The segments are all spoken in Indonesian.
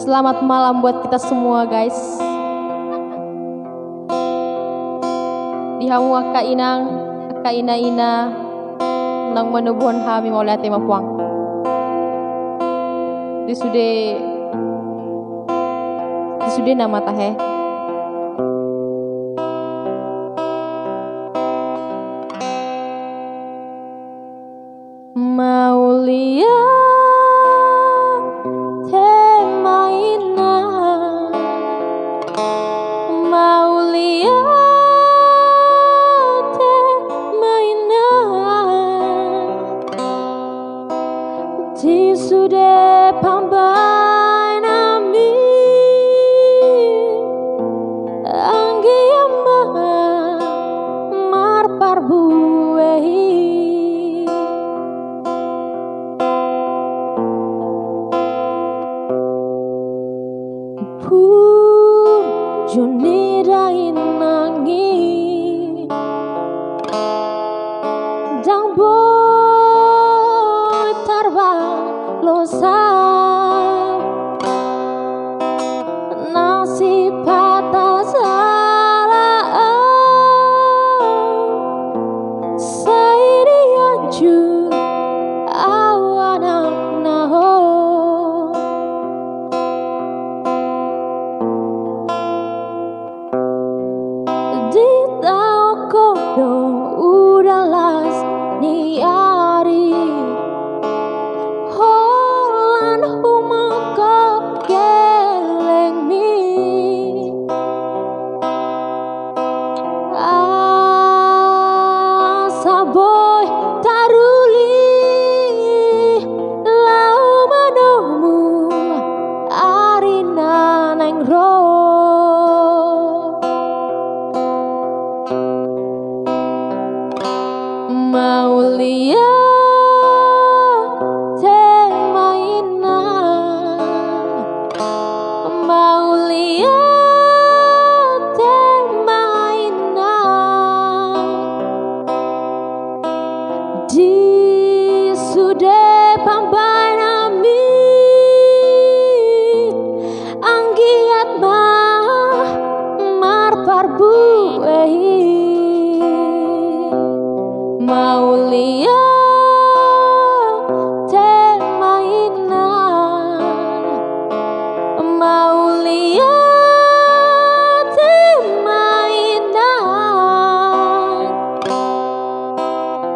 Selamat malam buat kita semua guys. Dihamu aka ina nang menubuhan hami mau lihat mapuang. Disude nama tahe. Mau lihat tema ina, mau lihat tema ina, di sude pambai nami anggi amma mar parbuehi. Junida inangi dang boy tarba losa nasi patah salah sairi anju awana naho. Udah las ni ari holan humaka geleng mi asa boy taruli lau manomu arina neng ro. Mau lihat tema ina, mau lihat tema ina, di sude pambai nami anggiat mah mar parbuehi. Mau lihat tema ina, mau lihat tema ina,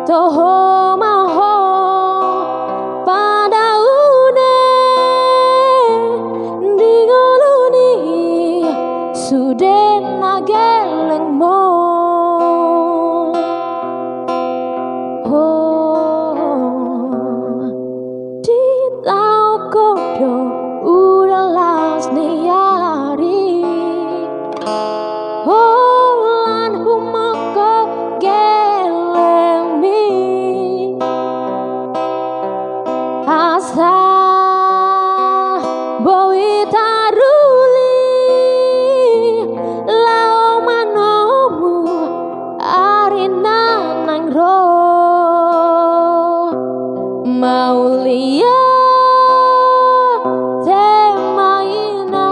toho maho pada une digoluni sude nageleng mo. Udah las ni ari holan humaka geleng mi asa bowi taruli lau manomu arina nang ro. Mau lihat tema ina,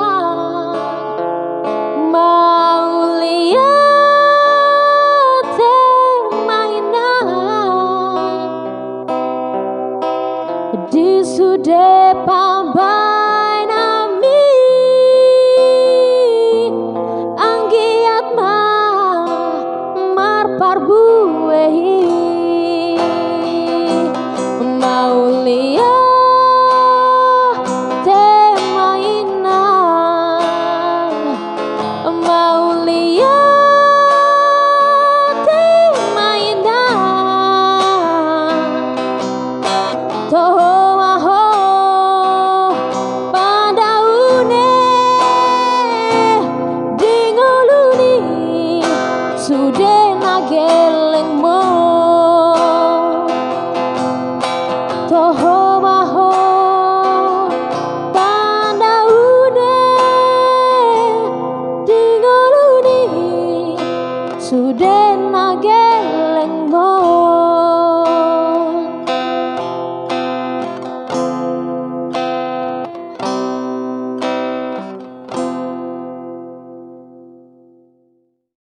mau lihat tema ina, di sude pambai